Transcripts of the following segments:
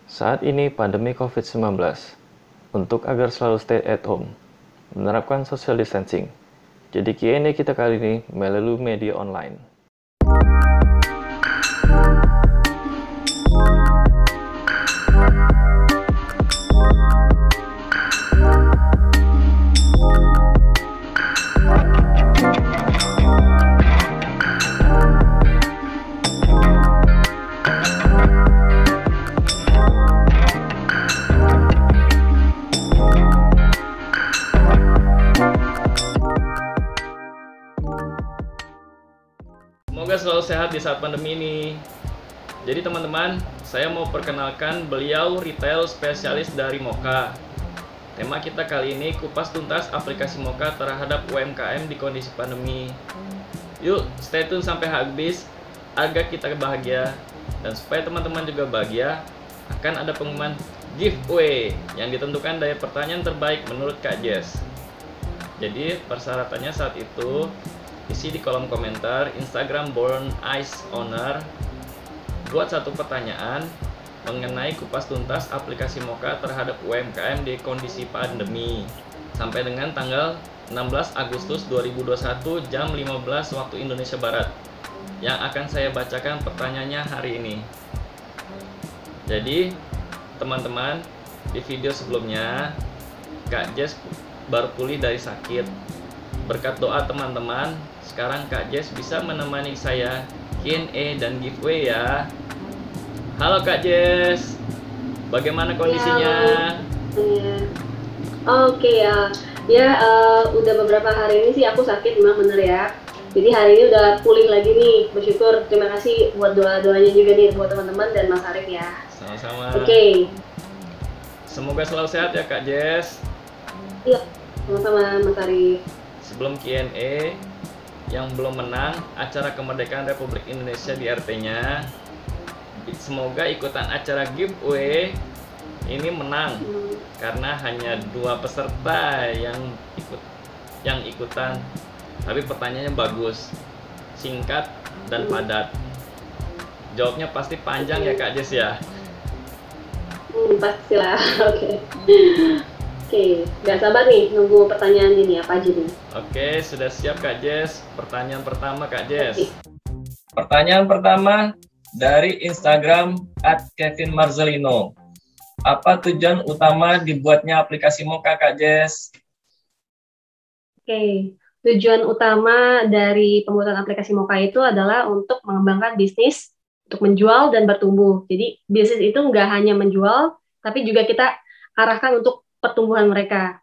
Saat ini pandemi COVID-19. Untuk agar selalu stay at home, menerapkan social distancing. Jadi Q&A kita kali ini melalui media online. Semoga selalu sehat di saat pandemi ini. Jadi teman-teman, saya mau perkenalkan beliau retail spesialis dari Moka. Tema kita kali ini kupas tuntas aplikasi Moka terhadap UMKM di kondisi pandemi. Yuk, stay tune sampai habis agar kita bahagia. Dan supaya teman-teman juga bahagia, akan ada pengumuman giveaway yang ditentukan dari pertanyaan terbaik menurut Kak Jess. Jadi persyaratannya saat itu isi di kolom komentar Instagram Born Ice Owner, buat satu pertanyaan mengenai kupas tuntas aplikasi Moka terhadap UMKM di kondisi pandemi sampai dengan tanggal 16 Agustus 2021 jam 15 waktu Indonesia Barat, yang akan saya bacakan pertanyaannya hari ini. Jadi teman-teman, di video sebelumnya Kak Jess baru pulih dari sakit. Berkat doa teman-teman, sekarang Kak Jess bisa menemani saya Q&A dan giveaway ya. Halo Kak Jess, bagaimana kondisinya? Ya, oke ya, udah beberapa hari ini sih aku sakit memang bener ya. Jadi hari ini udah pulih lagi nih, bersyukur. Terima kasih buat doa-doanya juga nih buat teman-teman dan Mas Arif ya. Sama-sama. Oke, Semoga selalu sehat ya Kak Jess. iya, sama-sama Mas Arif. Sebelum Q&A, yang belum menang acara kemerdekaan Republik Indonesia di RT-nya, semoga ikutan acara giveaway ini menang, karena hanya 2 peserta yang ikutan. Tapi pertanyaannya bagus, singkat dan padat. Jawabnya pasti panjang ya Kak Jess ya. Pastilah. Oke, gak sabar nih nunggu pertanyaan ini apa aja nih. Oke, sudah siap Kak Jess. Pertanyaan pertama Kak Jess. Oke. Pertanyaan pertama dari Instagram @kevinmarzelino. Apa tujuan utama dibuatnya aplikasi Moka Kak Jess? Oke, tujuan utama dari pembuatan aplikasi Moka itu adalah untuk mengembangkan bisnis, untuk menjual dan bertumbuh. Jadi bisnis itu nggak hanya menjual, tapi juga kita arahkan untuk pertumbuhan mereka.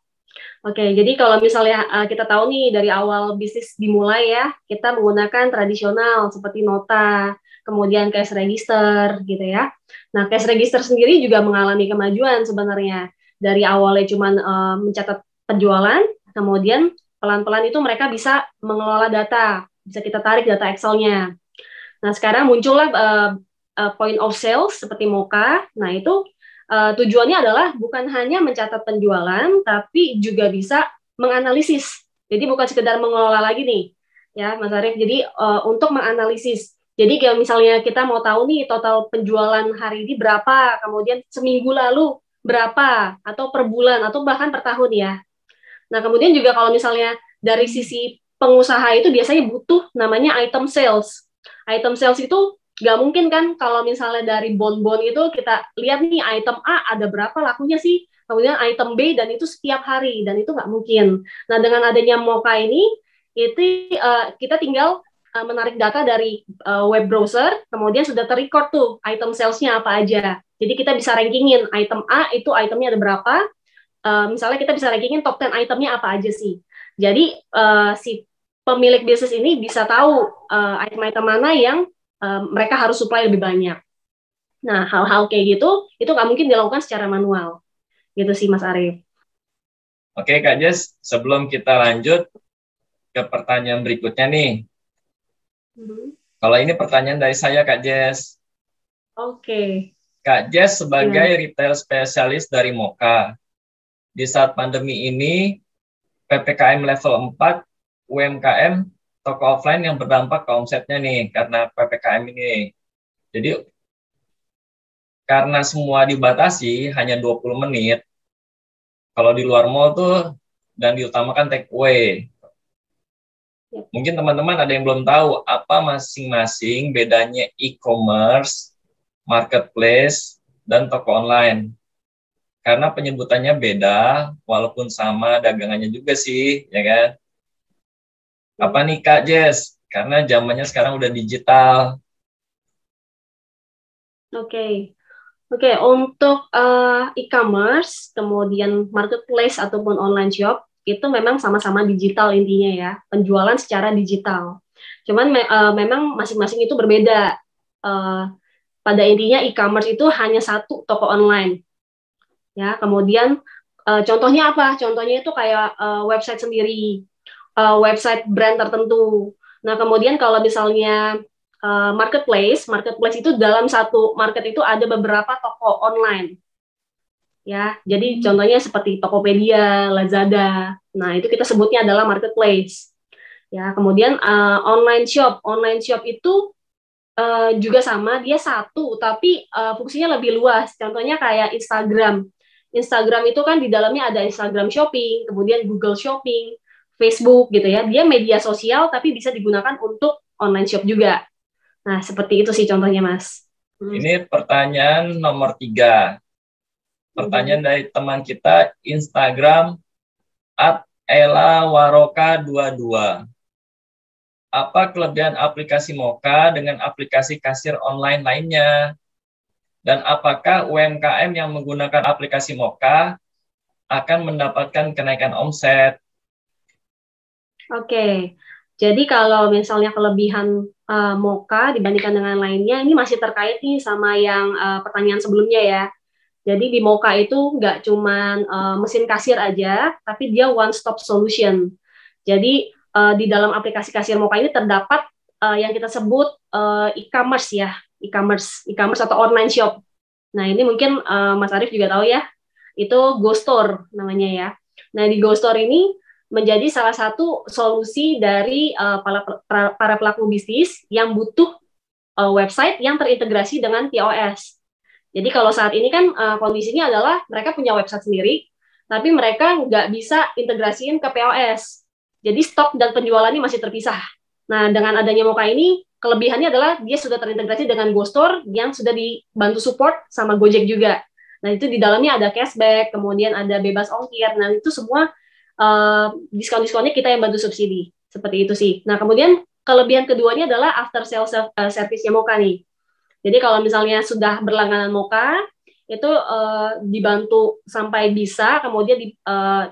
Oke, jadi kalau misalnya kita tahu nih dari awal bisnis dimulai ya, kita menggunakan tradisional seperti nota, kemudian cash register gitu ya. Nah, cash register sendiri juga mengalami kemajuan sebenarnya. Dari awalnya cuma mencatat penjualan, kemudian pelan-pelan itu mereka bisa mengelola data, bisa kita tarik data Excel-nya. Nah, sekarang muncullah point of sales seperti Moka. Nah, itu tujuannya adalah bukan hanya mencatat penjualan, tapi juga bisa menganalisis. Jadi bukan sekedar mengelola lagi nih, ya Mas Arief. Jadi untuk menganalisis. Jadi kalau misalnya kita mau tahu nih total penjualan hari ini berapa, kemudian seminggu lalu berapa, atau per bulan, atau bahkan per tahun ya. Nah kemudian juga kalau misalnya dari sisi pengusaha itu biasanya butuh namanya item sales. Item sales itu nggak mungkin kan kalau misalnya dari bon-bon itu kita lihat nih item A ada berapa lakunya sih, kemudian item B dan itu setiap hari, dan itu nggak mungkin. Nah dengan adanya Moka ini itu kita tinggal menarik data dari web browser, kemudian sudah terrecord tuh item salesnya apa aja. Jadi kita bisa rankingin item A itu itemnya ada berapa. Misalnya kita bisa rankingin top 10 itemnya apa aja sih. Jadi si pemilik bisnis ini bisa tahu item-item mana yang mereka harus supply lebih banyak. Nah, hal-hal kayak gitu, itu nggak mungkin dilakukan secara manual. Gitu sih, Mas Arief. Oke, Kak Jess, sebelum kita lanjut ke pertanyaan berikutnya nih. Kalau ini pertanyaan dari saya, Kak Jess. Oke. Kak Jess sebagai retail spesialis dari Moka. Di saat pandemi ini, PPKM level 4, UMKM, toko offline yang berdampak ke omsetnya nih, karena PPKM ini. Jadi karena semua dibatasi hanya 20 menit, kalau di luar mall tuh dan diutamakan take away. Mungkin teman-teman ada yang belum tahu apa masing-masing bedanya e-commerce, marketplace, dan toko online. Karena penyebutannya beda, walaupun sama dagangannya juga sih, ya kan? Apa nih Kak Jess? Karena zamannya sekarang udah digital. Oke. Oke, untuk e-commerce, kemudian marketplace ataupun online shop, itu memang sama-sama digital intinya ya, penjualan secara digital. Cuman memang masing-masing itu berbeda. Eh, pada intinya e-commerce itu hanya satu toko online. Ya, kemudian contohnya apa? Contohnya itu kayak website sendiri, website brand tertentu. Nah, kemudian kalau misalnya marketplace itu dalam satu market itu ada beberapa toko online. Ya, jadi contohnya seperti Tokopedia, Lazada. Nah, itu kita sebutnya adalah marketplace. Ya, kemudian online shop itu juga sama, dia satu, tapi fungsinya lebih luas. Contohnya kayak Instagram. Instagram itu kan di dalamnya ada Instagram Shopping, kemudian Google Shopping, Facebook gitu ya. Dia media sosial, tapi bisa digunakan untuk online shop juga. Nah, seperti itu sih contohnya, Mas. Ini pertanyaan nomor 3. Pertanyaan dari teman kita, Instagram @elawaroka22. Apa kelebihan aplikasi Moka dengan aplikasi kasir online lainnya? Dan apakah UMKM yang menggunakan aplikasi Moka akan mendapatkan kenaikan omset? Oke, jadi kalau misalnya kelebihan Moka dibandingkan dengan lainnya, ini masih terkait nih sama yang pertanyaan sebelumnya ya. Jadi di Moka itu nggak cuman mesin kasir aja, tapi dia one stop solution. Jadi di dalam aplikasi kasir Moka ini terdapat yang kita sebut e-commerce ya, e-commerce atau online shop. Nah ini mungkin Mas Arief juga tahu ya, itu GoStore namanya ya. Nah di GoStore ini menjadi salah satu solusi dari para pelaku bisnis yang butuh website yang terintegrasi dengan POS. Jadi kalau saat ini kan kondisinya adalah mereka punya website sendiri, tapi mereka nggak bisa integrasiin ke POS. Jadi stok dan penjualannya masih terpisah. Nah, dengan adanya Moka ini, kelebihannya adalah dia sudah terintegrasi dengan GoStore yang sudah dibantu support sama Gojek juga. Nah, itu di dalamnya ada cashback, kemudian ada bebas ongkir. Nah, itu semua diskon-diskonnya kita yang bantu subsidi. Seperti itu sih. Nah, kemudian kelebihan keduanya adalah after sales service-nya Moka nih. Jadi kalau misalnya sudah berlangganan Moka, itu dibantu sampai bisa, kemudian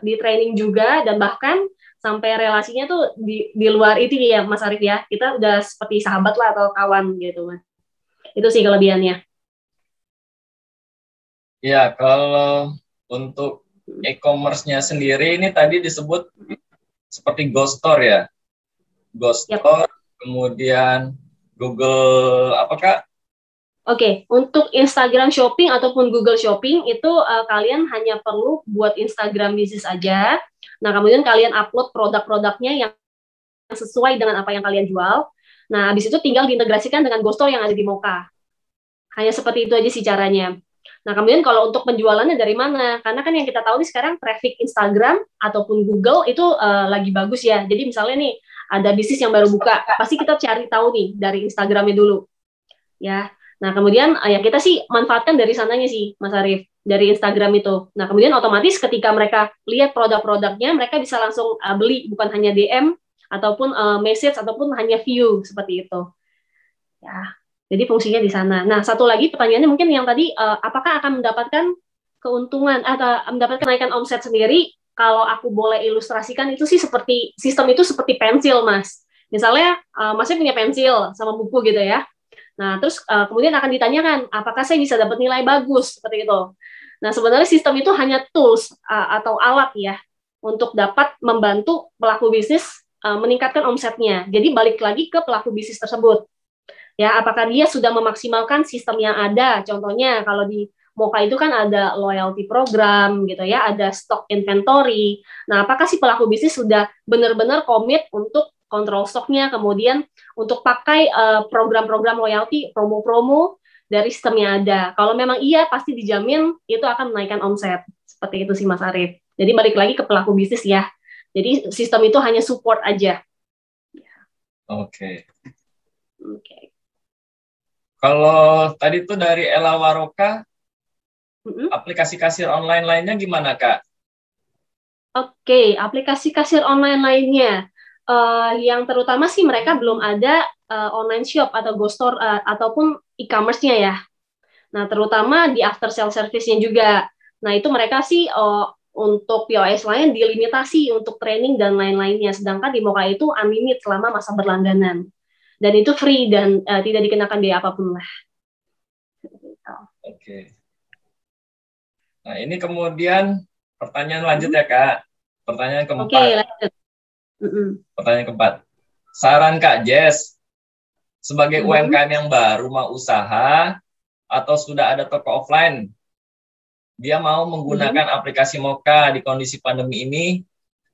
di training juga, dan bahkan sampai relasinya tuh di luar itu ya Mas Arief ya, kita udah seperti sahabat lah atau kawan gitu Mas. Itu sih kelebihannya. Ya, kalau untuk e-commerce-nya sendiri ini tadi disebut seperti GoStore ya. GoStore, kemudian Google apa Kak? Oke, untuk Instagram Shopping ataupun Google Shopping itu kalian hanya perlu buat Instagram bisnis aja. Nah, kemudian kalian upload produk-produknya yang sesuai dengan apa yang kalian jual. Nah, habis itu tinggal diintegrasikan dengan GoStore yang ada di Moka. Hanya seperti itu aja sih caranya. Nah, kemudian kalau untuk penjualannya dari mana? Karena kan yang kita tahu nih sekarang traffic Instagram ataupun Google itu lagi bagus ya. Jadi misalnya nih ada bisnis yang baru buka, pasti kita cari tahu nih dari Instagramnya dulu. Ya. Nah, kemudian ya kita sih manfaatkan dari sananya sih, Mas Arief, dari Instagram itu. Nah, kemudian otomatis ketika mereka lihat produk-produknya, mereka bisa langsung beli, bukan hanya DM ataupun message ataupun hanya view seperti itu. Ya. Jadi fungsinya di sana. Nah, satu lagi pertanyaannya mungkin yang tadi, apakah akan mendapatkan keuntungan atau mendapatkan kenaikan omset sendiri? Kalau aku boleh ilustrasikan itu sih seperti sistem itu seperti pensil, Mas. Misalnya, Masnya punya pensil sama buku gitu ya. Nah, terus kemudian akan ditanyakan, apakah saya bisa dapat nilai bagus seperti itu. Nah, sebenarnya sistem itu hanya tools atau alat ya untuk dapat membantu pelaku bisnis meningkatkan omsetnya. Jadi balik lagi ke pelaku bisnis tersebut. Ya, apakah dia sudah memaksimalkan sistem yang ada? Contohnya kalau di Moka itu kan ada loyalty program gitu ya, ada stock inventory. Nah, apakah si pelaku bisnis sudah benar-benar komit untuk kontrol stoknya, kemudian untuk pakai program-program loyalty, promo-promo, dari sistem yang ada. Kalau memang iya, pasti dijamin itu akan menaikkan omset. Seperti itu sih Mas Arief. Jadi balik lagi ke pelaku bisnis ya. Jadi sistem itu hanya support aja. Oke. Oke. Kalau tadi tuh dari Ella Waroka, Mm-mm. aplikasi kasir online lainnya gimana, Kak? Oke, aplikasi kasir online lainnya. Yang terutama sih mereka belum ada online shop atau go store ataupun e-commerce-nya ya. Nah, terutama di after sale service-nya juga. Nah, itu mereka sih untuk POS lain dilimitasi untuk training dan lain-lainnya. Sedangkan di Moka itu unlimited selama masa berlangganan. Dan itu free dan tidak dikenakan biaya apapun lah. Oke. Nah, ini kemudian pertanyaan lanjut ya, Kak. Pertanyaan Oke, keempat. lanjut. Pertanyaan keempat. Saran Kak Jess, sebagai Mm-mm. UMKM yang baru mau usaha atau sudah ada toko offline, dia mau menggunakan aplikasi Moka di kondisi pandemi ini,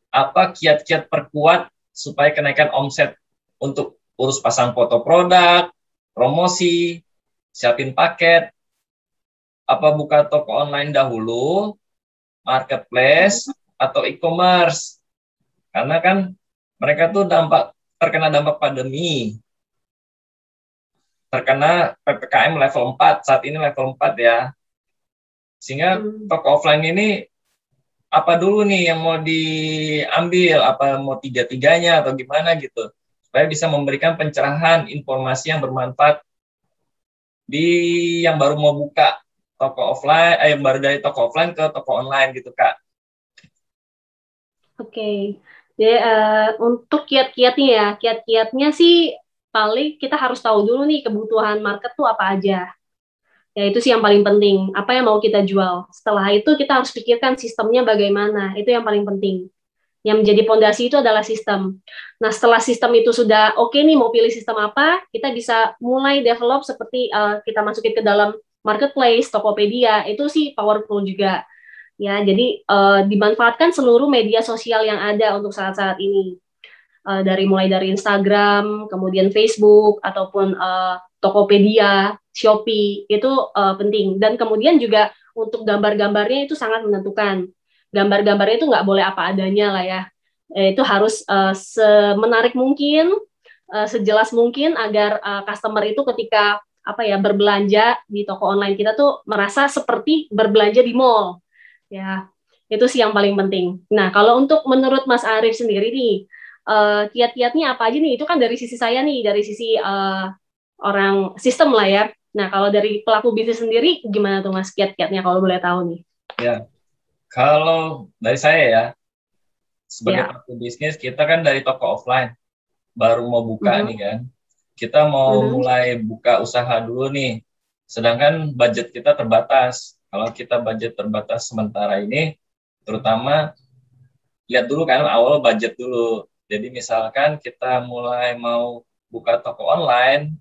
apa kiat-kiat perkuat supaya kenaikan omset untuk urus pasang foto produk, promosi, siapin paket, apa buka toko online dahulu, marketplace, atau e-commerce? Karena kan mereka tuh terkena dampak pandemi, terkena PPKM level 4, saat ini level 4 ya. Sehingga toko offline ini apa dulu nih yang mau diambil, apa mau tiga-tiganya atau gimana gitu, supaya bisa memberikan pencerahan informasi yang bermanfaat di yang baru mau buka toko offline, yang baru dari toko offline ke toko online gitu, Kak. Oke, jadi untuk kiat-kiatnya ya, kiat-kiatnya sih paling kita harus tahu dulu nih kebutuhan market tuh apa aja. Ya itu sih yang paling penting, apa yang mau kita jual. Setelah itu kita harus pikirkan sistemnya bagaimana, itu yang paling penting. Yang menjadi pondasi itu adalah sistem. Nah setelah sistem itu sudah oke nih mau pilih sistem apa, kita bisa mulai develop seperti kita masukin ke dalam marketplace, Tokopedia, itu sih powerful juga. Ya, jadi dimanfaatkan seluruh media sosial yang ada untuk saat-saat ini. Dari mulai dari Instagram, kemudian Facebook, ataupun Tokopedia, Shopee, itu penting. Dan kemudian juga untuk gambar-gambarnya itu sangat menentukan. Gambar-gambarnya itu nggak boleh apa adanya lah ya. Itu harus semenarik mungkin, sejelas mungkin agar customer itu ketika apa ya berbelanja di toko online kita tuh merasa seperti berbelanja di mall. Ya, itu sih yang paling penting. Nah, kalau untuk menurut Mas Arief sendiri nih, kiat-kiatnya apa aja nih? Itu kan dari sisi saya nih, dari sisi orang sistem lah ya. Nah, kalau dari pelaku bisnis sendiri, gimana tuh Mas kiat-kiatnya kalau boleh tahu nih? Ya, kalau dari saya ya, sebagai Ya. pelaku bisnis, kita kan dari toko offline, baru mau buka nih kan. Kita mau mulai buka usaha dulu nih, sedangkan budget kita terbatas. Kalau kita budget terbatas sementara ini, terutama lihat dulu kan awal budget dulu. Jadi misalkan kita mulai mau buka toko online,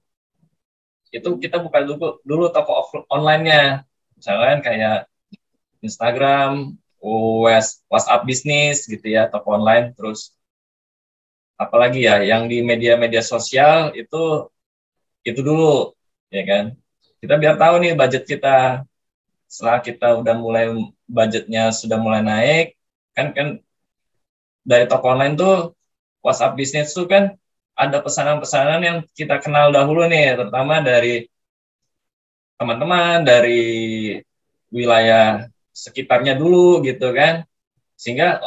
itu kita buka dulu toko online-nya. Misalkan kayak Instagram, WhatsApp bisnis gitu ya, toko online. Terus apalagi ya yang di media-media sosial itu dulu ya kan. Kita biar tahu nih budget kita. Setelah kita udah mulai budgetnya sudah mulai naik, kan dari toko online tuh WhatsApp bisnis tuh kan ada pesanan-pesanan yang kita kenal dahulu nih, terutama dari teman-teman dari wilayah sekitarnya dulu gitu kan, sehingga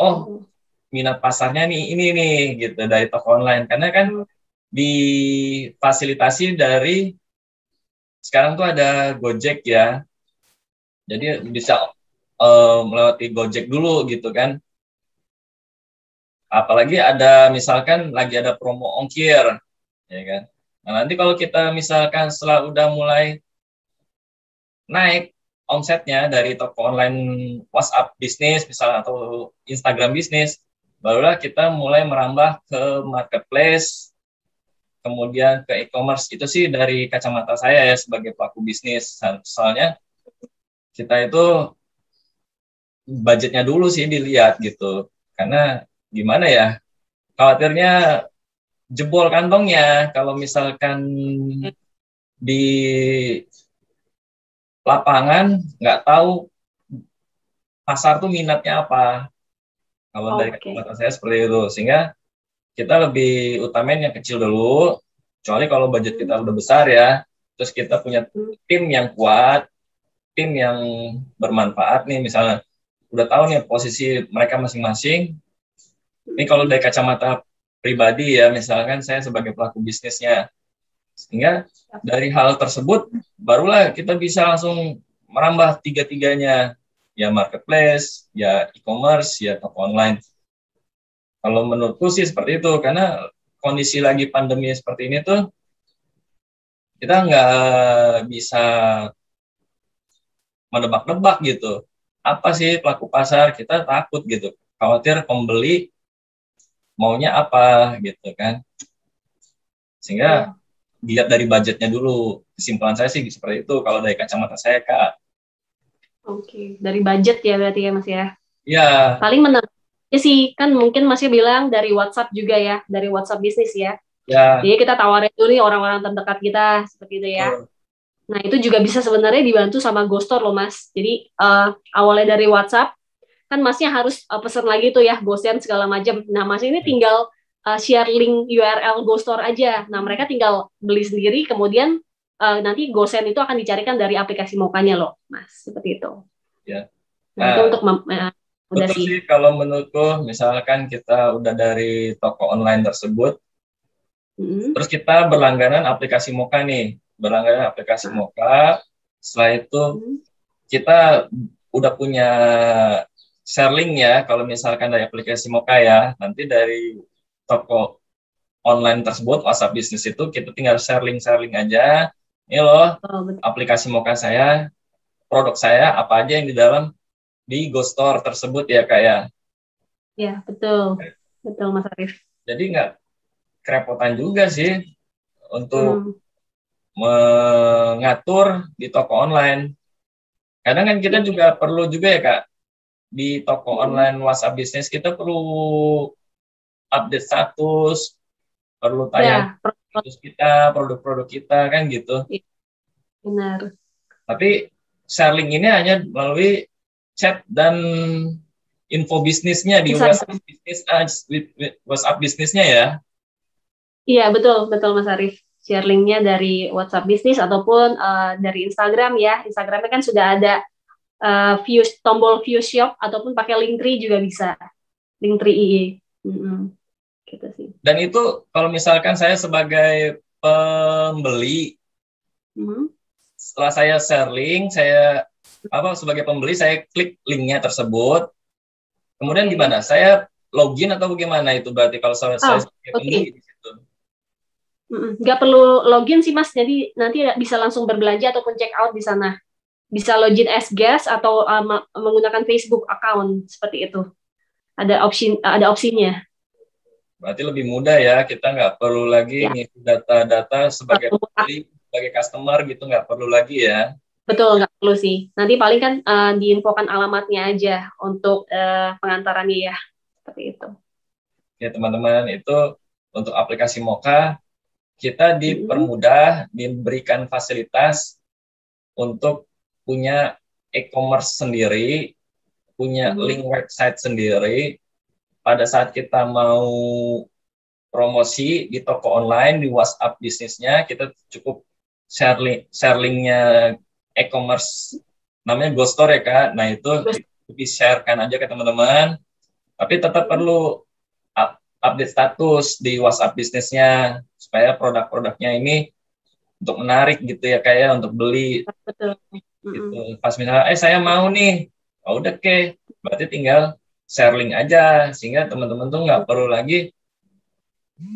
minat pasarnya nih ini nih gitu dari toko online, karena kan difasilitasi dari sekarang tuh ada Gojek ya, jadi bisa melewati Gojek dulu gitu kan. Apalagi ada misalkan lagi ada promo ongkir, ya kan. Nah, nanti kalau kita misalkan setelah udah mulai naik omsetnya dari toko online WhatsApp bisnis misalnya atau Instagram bisnis, barulah kita mulai merambah ke marketplace, kemudian ke e-commerce. Itu sih dari kacamata saya ya sebagai pelaku bisnis. Soalnya kita itu budgetnya dulu sih dilihat gitu. Karena gimana ya, khawatirnya jebol kantongnya kalau misalkan di lapangan nggak tahu pasar tuh minatnya apa. Kalau dari Oke. kacamata saya seperti itu, sehingga kita lebih utamain yang kecil dulu. Kecuali kalau budget Hmm. kita udah besar ya, terus kita punya Hmm. tim yang kuat, tim yang bermanfaat nih, misalnya udah tahu nih posisi mereka masing-masing. Ini kalau Hmm. dari kacamata pribadi ya, misalkan saya sebagai pelaku bisnisnya, sehingga dari hal tersebut barulah kita bisa langsung merambah tiga-tiganya, ya marketplace, ya e-commerce, ya toko online. Kalau menurutku sih seperti itu, karena kondisi lagi pandemi seperti ini tuh kita nggak bisa menebak-nebak gitu. Apa sih pelaku pasar? Kita takut gitu, khawatir pembeli maunya apa gitu kan. Sehingga Betul. dilihat dari budgetnya dulu. Kesimpulan saya sih seperti itu kalau dari kacamata saya, Kak. Oke. Dari budget ya berarti ya Mas ya. Ya, Paling menarik sih kan mungkin Masnya bilang dari WhatsApp juga ya, dari WhatsApp bisnis ya. ya, Jadi kita tawarin dulu nih orang-orang terdekat kita seperti itu ya. betul. Nah, itu juga bisa sebenarnya dibantu sama Ghostore loh, Mas. Jadi, awalnya dari WhatsApp, kan Masnya harus pesen lagi tuh ya, GoSend segala macam. Nah, Mas ini tinggal share link URL Ghostore aja. Nah, mereka tinggal beli sendiri, kemudian nanti GoSend itu akan dicarikan dari aplikasi Mokanya loh, Mas. Seperti itu. Ya. Nah, itu Nah, untuk udah betul sih. sih kalau menurutku, misalkan kita udah dari toko online tersebut, Mm-hmm. terus kita berlangganan aplikasi Moka nih, berlangganan aplikasi Nah, Moka. Setelah itu mm-hmm. kita udah punya share link ya, kalau misalkan dari aplikasi Moka ya, nanti dari toko online tersebut, WhatsApp bisnis itu kita tinggal share link aja. Ini loh Oh, betul. aplikasi Moka saya, produk saya apa aja yang di dalam di GoStore tersebut ya kayak. Ya, betul. Betul, Mas Arif. Jadi nggak kerepotan juga sih untuk Hmm. mengatur di toko online. Kadang kan kita Ya. juga perlu juga ya Kak, di toko Mm-hmm. online WhatsApp bisnis kita perlu update status, perlu tayang Ya, status kita, produk-produk kita kan gitu. ya, benar. Tapi sharing ini hanya melalui chat dan info bisnisnya di WhatsApp Instagram. bisnis, WhatsApp bisnisnya ya. Iya, betul, betul Mas Arif. Share linknya dari WhatsApp bisnis ataupun dari Instagram ya. Instagramnya kan sudah ada tombol view shop ataupun pakai Linktree juga bisa. Linktree II. Mm-mm, gitu sih. Dan itu kalau misalkan saya sebagai pembeli, Mhm. setelah saya share link, saya sebagai pembeli saya klik linknya tersebut. Kemudian Oke. gimana? Saya login atau bagaimana itu berarti kalau saya Oh, sebagai oke. pembeli di situ? Nggak perlu login sih Mas, jadi nanti bisa langsung berbelanja ataupun check out di sana. Bisa login as guest atau menggunakan Facebook account seperti itu. Ada opsinya. Berarti lebih mudah ya, kita nggak perlu lagi Ya, ngisi data-data sebagai pembeli, sebagai customer gitu, nggak perlu lagi ya. betul, nggak perlu sih. Nanti paling kan diinfokan alamatnya aja untuk pengantarannya ya. Seperti itu. Ya teman-teman, itu untuk aplikasi Moka, kita Mm-mm. dipermudah, diberikan fasilitas untuk punya e-commerce sendiri, punya link Mhm. website sendiri. Pada saat kita mau promosi di toko online, di WhatsApp bisnisnya, kita cukup share linknya e-commerce, namanya GoStore ya Kak. Nah itu Terus, di-sharekan aja ke teman-teman, tapi tetap mm, perlu update status di WhatsApp bisnisnya, supaya produk-produknya ini untuk menarik gitu ya kayak untuk beli betul. gitu. Mm-mm. Pas misalnya saya mau nih, oh, udah ke, berarti tinggal share link aja sehingga teman-teman tuh nggak perlu lagi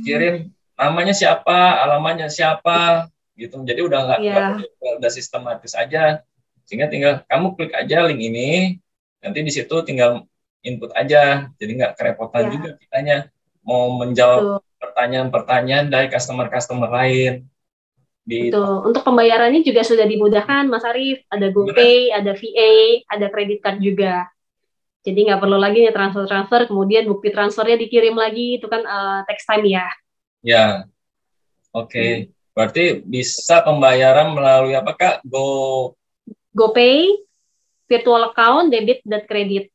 kirim namanya siapa, alamatnya siapa gitu. Jadi udah Ya, perlu, udah sistematis aja sehingga tinggal kamu klik aja link ini, nanti di situ tinggal input aja. Jadi nggak kerepotan ya, juga kitanya mau menjawab betul. pertanyaan-pertanyaan dari customer-customer lain di Betul. Untuk pembayarannya juga sudah dimudahkan, Mas Arif. Ada gimana? GoPay, ada VA, ada kredit card juga. Jadi nggak perlu lagi nih transfer-transfer, kemudian bukti transfernya dikirim lagi, itu kan text time ya. Ya, oke. Hmm. Berarti bisa pembayaran melalui apa Kak? GoPay, virtual account, debit, dan kredit.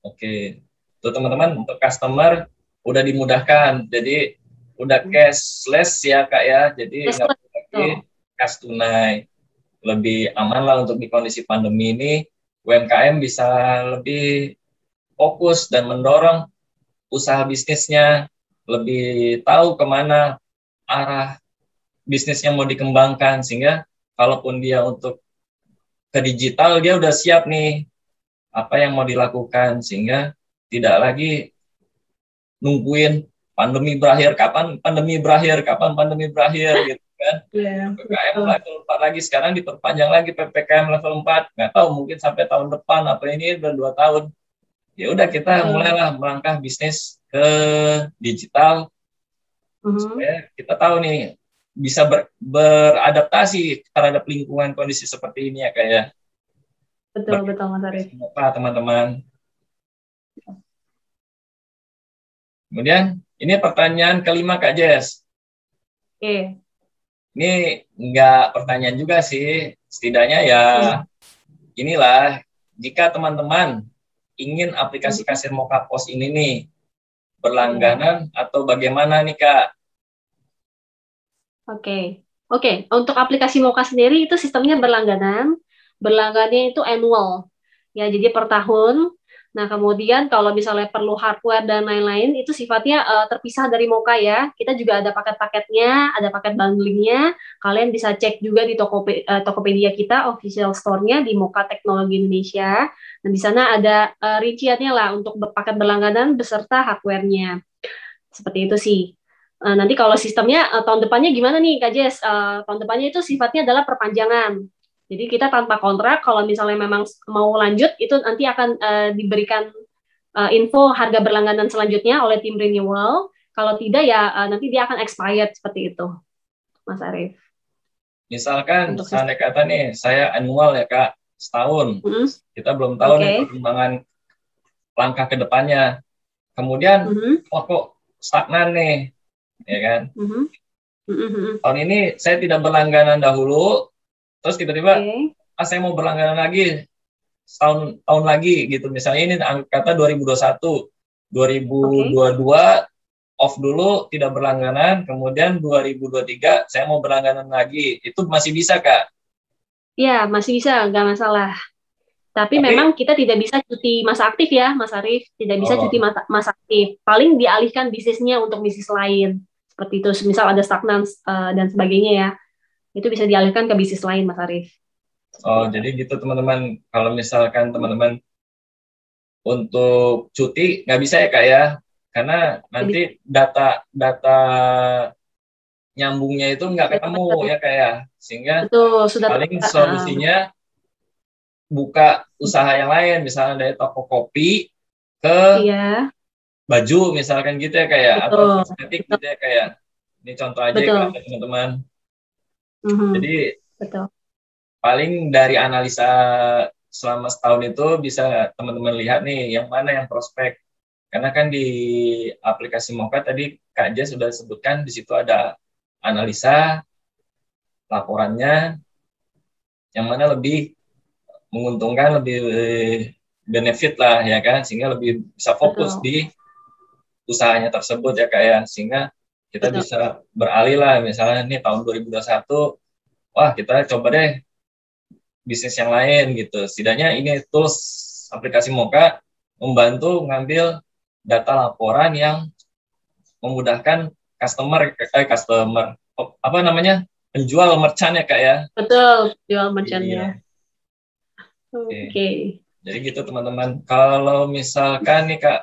Oke. Tuh teman-teman, untuk customer udah dimudahkan. Jadi udah cashless ya Kak ya. Jadi nggak perlu lagi cash tunai. Lebih aman lah untuk di kondisi pandemi ini. UMKM bisa lebih fokus dan mendorong usaha bisnisnya, lebih tahu kemana arah bisnisnya mau dikembangkan, sehingga kalaupun dia untuk ke digital, dia udah siap nih apa yang mau dilakukan, sehingga tidak lagi nungguin pandemi berakhir, kapan pandemi berakhir, kapan pandemi berakhir gitu kan. PPKM level 4 lagi, sekarang diperpanjang lagi PPKM level 4, nggak tahu mungkin sampai tahun depan, apa ini udah 2 tahun. Ya udah kita mulailah melangkah bisnis ke digital, supaya kita tahu nih bisa beradaptasi terhadap lingkungan kondisi seperti ini ya kayak. Betul Mas Arief. Teman-teman. Kemudian ini pertanyaan kelima Kak Jess. Ini nggak pertanyaan juga sih, setidaknya ya inilah, jika teman-teman ingin aplikasi kasir Moka Pos ini nih berlangganan atau bagaimana nih Kak? Oke. Untuk aplikasi Moka sendiri itu sistemnya berlangganan. Berlangganannya itu annual. Ya, jadi per tahun. Nah, kemudian kalau misalnya perlu hardware dan lain-lain, itu sifatnya terpisah dari Moka ya. Kita juga ada paket-paketnya, ada paket bundlingnya. Kalian bisa cek juga di Tokopedia kita, official store-nya di Moka Teknologi Indonesia. Dan di sana ada rinciannya lah untuk paket berlangganan beserta hardware-nya. Seperti itu sih. Nanti kalau sistemnya tahun depannya gimana nih Kak Jess? Tahun depannya itu sifatnya adalah perpanjangan. Jadi kita tanpa kontrak, kalau misalnya memang mau lanjut, itu nanti akan diberikan info harga berlangganan selanjutnya oleh tim renewal. Kalau tidak ya nanti dia akan expired seperti itu, Mas Arief. Misalkan seandainya kata nih, saya annual ya Kak, setahun. Kita belum tahu nih perkembangan langkah ke depannya. Kemudian, kok stagnan nih, ya kan? Tahun ini saya tidak berlangganan dahulu, terus tiba-tiba saya mau berlangganan lagi tahun lagi gitu, misalnya ini kata 2021, 2022 off dulu tidak berlangganan, kemudian 2023 saya mau berlangganan lagi, itu masih bisa Kak? Ya masih bisa, nggak masalah. Tapi memang kita tidak bisa cuti masa aktif ya Mas Arief, tidak bisa cuti masa aktif, paling dialihkan bisnisnya untuk bisnis lain seperti itu, misal ada stagnan dan sebagainya ya, itu bisa dialihkan ke bisnis lain Mas Arief. Jadi gitu teman-teman, kalau misalkan teman-teman untuk cuti nggak bisa ya Kak ya, karena nanti data nyambungnya itu nggak ketemu ya Kak ya, sehingga paling solusinya buka usaha yang lain, misalnya dari toko kopi ke baju misalkan gitu ya Kak ya, atau kosmetik gitu ya Kak ya. Ini contoh aja ya teman-teman. Jadi paling dari analisa selama setahun itu bisa teman-teman lihat nih yang mana yang prospek. Karena kan di aplikasi Moka tadi Kak Jess sudah sebutkan, di situ ada analisa laporannya yang mana lebih menguntungkan, lebih benefit lah ya kan, sehingga lebih bisa fokus di usahanya tersebut ya Kak ya, sehingga kita bisa beralih lah, misalnya nih tahun 2021 wah kita coba deh bisnis yang lain gitu. Setidaknya ini tools aplikasi Moka membantu mengambil data laporan yang memudahkan penjual merchant ya Kak ya. Betul, penjual merchantnya. Oke. Jadi gitu teman-teman. Kalau misalkan nih Kak,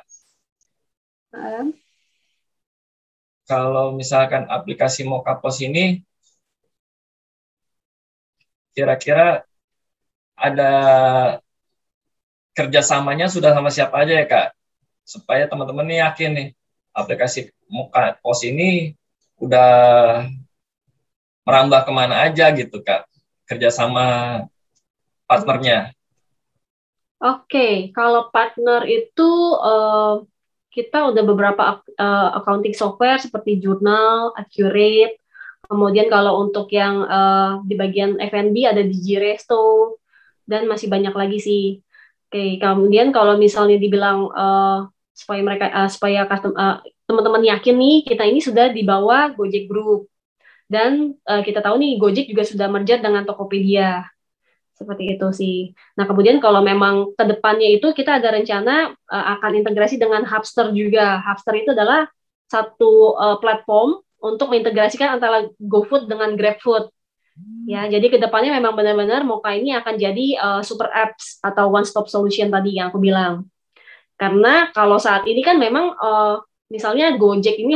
kalau misalkan aplikasi Moka Pos ini kira-kira ada kerjasamanya sudah sama siapa aja ya Kak, supaya teman-teman nih yakin nih aplikasi Moka Pos ini udah merambah kemana aja gitu Kak, kerjasama partnernya. Oke, kalau partner itu kita udah beberapa accounting software seperti Journal, Accurate. Kemudian kalau untuk yang di bagian F&B ada Digiresto. dan masih banyak lagi sih. Oke, kemudian kalau misalnya dibilang supaya mereka teman-teman yakin nih kita ini sudah di bawah Gojek Group, dan kita tahu nih Gojek juga sudah merger dengan Tokopedia. Seperti itu sih. Nah, kemudian kalau memang ke depannya itu kita ada rencana akan integrasi dengan Hubster juga. Hubster itu adalah satu platform untuk mengintegrasikan antara GoFood dengan GrabFood. Ya, jadi ke depannya memang benar-benar Moka ini akan jadi super apps atau one stop solution tadi yang aku bilang. Karena kalau saat ini kan memang misalnya Gojek ini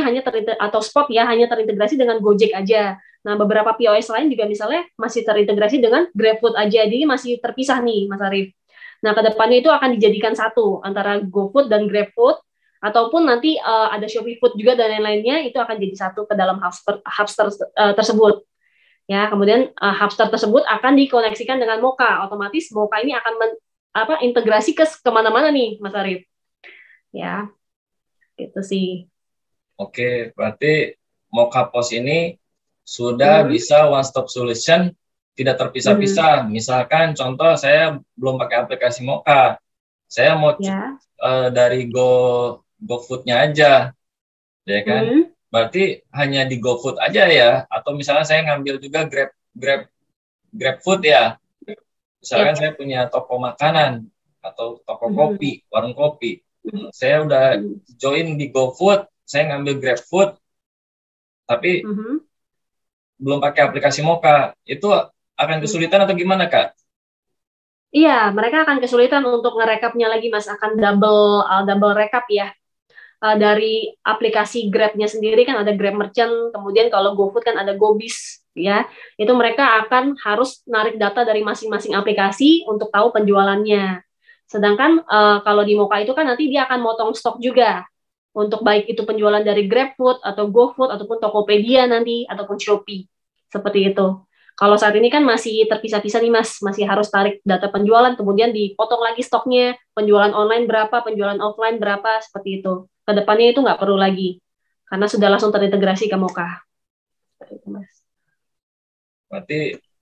atau Spot ya hanya terintegrasi dengan Gojek aja. Nah, beberapa POS lain juga misalnya masih terintegrasi dengan GrabFood aja, jadi masih terpisah nih, Mas Arief. Nah, kedepannya itu akan dijadikan satu antara GoFood dan GrabFood, ataupun nanti ada Shopee Food juga dan lain-lainnya itu akan jadi satu ke dalam Hubster tersebut. Ya, kemudian Hubster tersebut akan dikoneksikan dengan Moka. Otomatis Moka ini akan integrasi ke kemana-mana nih, Mas Arief. Ya, gitu sih. Oke, berarti Moka POS ini sudah bisa one stop solution, tidak terpisah-pisah. Misalkan contoh saya belum pakai aplikasi Moka, saya mau dari GoFood-nya aja, ya kan? Berarti hanya di GoFood aja ya, atau misalnya saya ngambil juga GrabFood ya. Misalkan saya punya toko makanan atau toko kopi, warung kopi. Saya udah join di GoFood, saya ngambil GrabFood, tapi belum pakai aplikasi Moka. Itu akan kesulitan atau gimana, Kak? Iya, mereka akan kesulitan untuk ngerekapnya lagi, Mas. Akan double rekap ya. Dari aplikasi Grab-nya sendiri kan ada Grab Merchant, kemudian kalau GoFood kan ada GoBiz, ya. Itu mereka akan harus narik data dari masing-masing aplikasi untuk tahu penjualannya. Sedangkan kalau di Moka itu kan nanti dia akan motong stok juga. Untuk baik itu penjualan dari GrabFood atau GoFood ataupun Tokopedia nanti ataupun Shopee. Seperti itu. Kalau saat ini kan masih terpisah-pisah nih Mas, masih harus tarik data penjualan, kemudian dipotong lagi stoknya, penjualan online berapa, penjualan offline berapa, seperti itu. Kedepannya itu nggak perlu lagi, karena sudah langsung terintegrasi ke Moka. Seperti itu, Mas. Berarti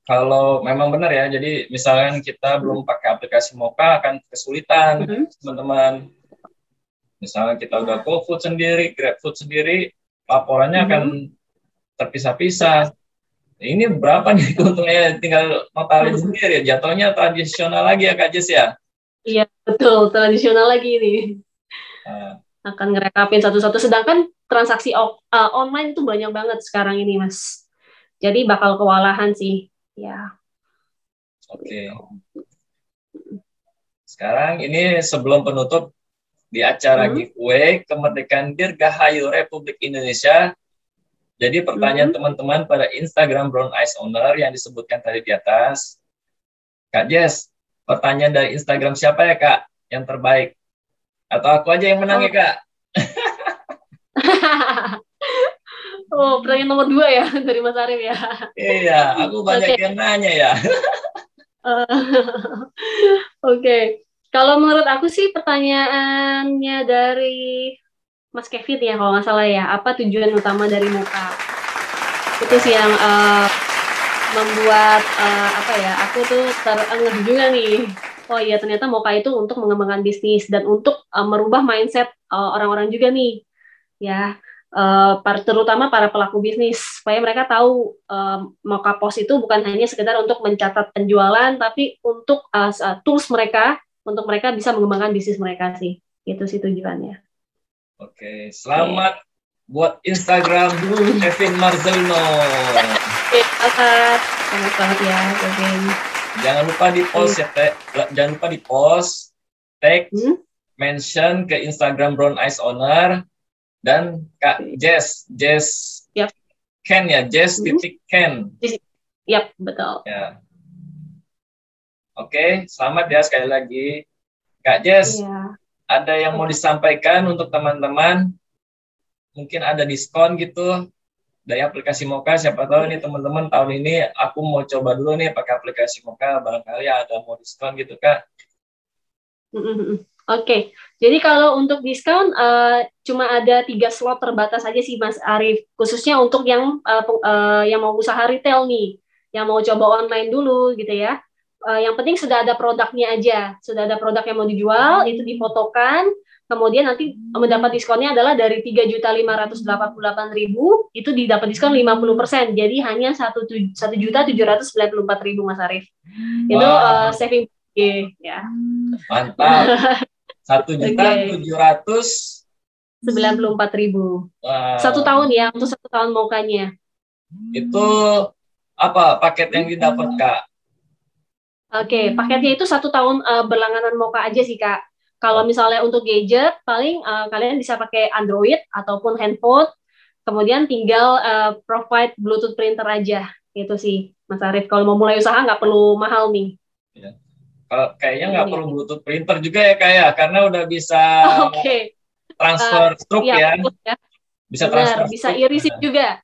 kalau memang benar ya, jadi misalnya kita belum pakai aplikasi Moka akan kesulitan, teman-teman. Misalnya kita udah GoFood sendiri, GrabFood sendiri, laporannya akan terpisah-pisah. Ini berapa nih keuntungannya, tinggal notarin sendiri ya, jatuhnya tradisional lagi ya Kak Jess ya? Iya, betul, tradisional lagi ini. Akan ngerekapin satu-satu, sedangkan transaksi online itu banyak banget sekarang ini Mas. Jadi bakal kewalahan sih, ya. Oke. Sekarang ini sebelum penutup di acara giveaway Kemerdekaan Dirgahayu Republik Indonesia. Jadi pertanyaan teman-teman pada Instagram Brown Eyes Owner yang disebutkan tadi di atas. Kak Jess, pertanyaan dari Instagram siapa ya Kak yang terbaik? Atau aku aja yang menang ya Kak? Oh, pertanyaan nomor 2 ya dari Mas Arief ya? Iya, aku banyak yang nanya ya. Oke. Kalau menurut aku sih pertanyaannya dari Mas Kevin ya kalau nggak salah ya, apa tujuan utama dari Moka? Itu sih yang membuat aku tuh terengah juga nih. Oh iya, ternyata Moka itu untuk mengembangkan bisnis dan untuk merubah mindset orang-orang juga nih, ya. Terutama para pelaku bisnis supaya mereka tahu Moka POS itu bukan hanya sekedar untuk mencatat penjualan, tapi untuk tools mereka untuk mereka bisa mengembangkan bisnis mereka sih. Itu sih tujuannya. Oke, selamat buat Instagram Kevin Marzelino. Selamat banget ya, Kevin. Jangan lupa di post ya, jangan lupa di post, tag, mention ke Instagram Brown Eyes Owner dan Kak Jess Ken ya, Jess titik Ken. Yap, betul. Ya. Oke, selamat ya sekali lagi. Kak Jess, ada yang mau disampaikan untuk teman-teman? Mungkin ada diskon gitu dari aplikasi Moka. Siapa tahu nih teman-teman tahun ini aku mau coba dulu nih pakai aplikasi Moka. Barangkali ada mau diskon gitu Kak. Oke, jadi kalau untuk diskon cuma ada 3 slot terbatas aja sih Mas Arief. Khususnya untuk yang mau usaha retail nih, yang mau coba online dulu gitu ya. yang penting sudah ada produknya aja, sudah ada produk yang mau dijual, itu difotokan, kemudian nanti mendapat diskonnya adalah dari 3.588.000 itu didapat diskon 50%, jadi hanya 1.794.000 Mas Arif. Itu saving ya. Mantap. 1.794.000. 1 tahun ya, untuk 1 tahun mokanya. Itu apa paket yang didapat, Kak? Oke, paketnya itu 1 tahun berlangganan moka aja sih, Kak. Kalau misalnya untuk gadget, paling kalian bisa pakai Android ataupun handphone, kemudian tinggal provide Bluetooth printer aja, gitu sih, Mas Arif. Kalau mau mulai usaha nggak perlu mahal nih. Ya. Kalau kayaknya nggak perlu Bluetooth printer juga ya, Kak, karena udah bisa transfer struk ya. Bisa transfer, bisa e-receipt juga.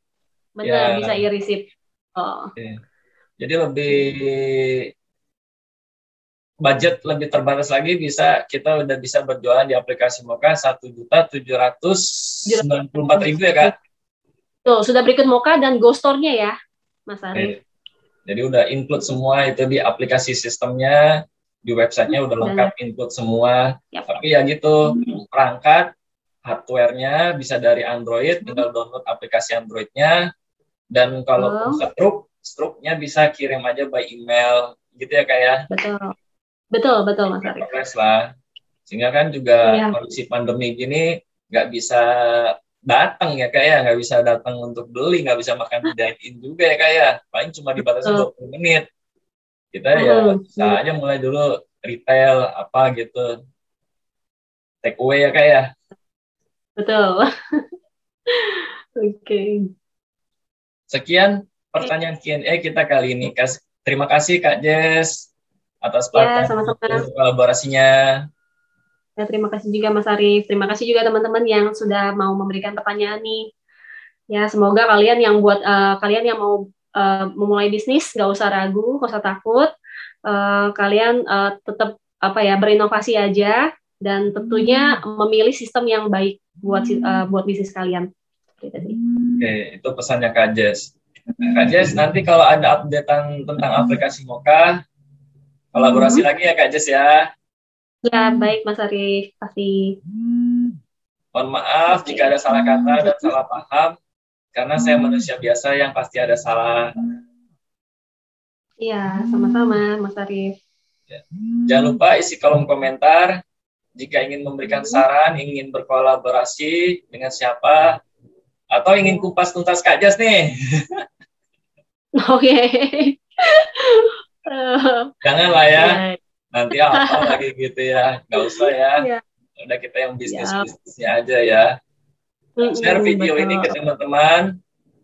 Benar, bisa e-receipt. Jadi lebih budget lebih terbatas lagi, kita udah bisa berjualan di aplikasi Moka 1.794.000 ya, Kak. Tuh, sudah berikut Moka dan Go Store-nya ya, Mas Arif. Jadi udah include semua itu di aplikasi sistemnya, di websitenya udah lengkap include semua. Tapi ya gitu, perangkat hardware-nya bisa dari Android, tinggal download aplikasi Android-nya, dan kalau struknya bisa kirim aja by email gitu ya, Kak ya. Betul Mas Arif. Lah. Sehingga kan juga kondisi pandemi gini nggak bisa datang ya, Kak ya, nggak bisa datang untuk beli, nggak bisa makan dine-in juga ya, Kak ya. Paling cuma dibatasi 20 menit. Kita ya bisa aja mulai dulu retail apa gitu, take away ya, Kak ya. Betul. Oke. Sekian pertanyaan Q&A kita kali ini. Terima kasih Kak Jess atas kolaborasinya. Ya, terima kasih juga Mas Arif. Terima kasih juga teman-teman yang sudah mau memberikan pertanyaan nih. Ya, semoga kalian yang mau memulai bisnis nggak usah ragu, nggak usah takut. Kalian tetap berinovasi aja, dan tentunya memilih sistem yang baik buat bisnis kalian. Oke, itu pesannya Kak Jess. Kak Jess, nanti kalau ada updatean tentang aplikasi Moka, kolaborasi lagi ya Kak Jess ya. Ya, baik Mas Arif, pasti. Mohon maaf jika ada salah kata dan salah paham, karena saya manusia biasa yang pasti ada salah. Iya, sama-sama Mas Arif. Ya. Jangan lupa isi kolom komentar jika ingin memberikan saran, ingin berkolaborasi dengan siapa, atau ingin kupas tuntas Kak Jess nih. Oke. Janganlah ya. Nanti apa lagi gitu ya. Nggak usah ya. Udah kita yang bisnisnya aja ya. Share video ini ke teman-teman.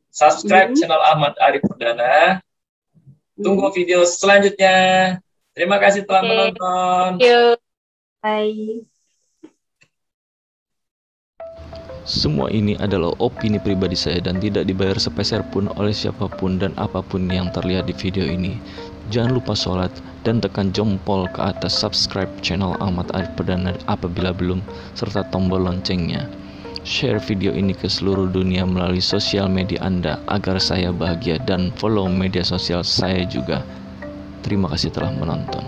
Subscribe channel Ahmad Arif Perdana. Tunggu video selanjutnya. Terima kasih telah menonton. Thank you. Bye. Semua ini adalah opini pribadi saya dan tidak dibayar sepeser pun oleh siapapun dan apapun yang terlihat di video ini. Jangan lupa sholat dan tekan jempol ke atas subscribe channel Ahmad Arif Perdana apabila belum, serta tombol loncengnya. Share video ini ke seluruh dunia melalui sosial media Anda agar saya bahagia, dan follow media sosial saya juga. Terima kasih telah menonton.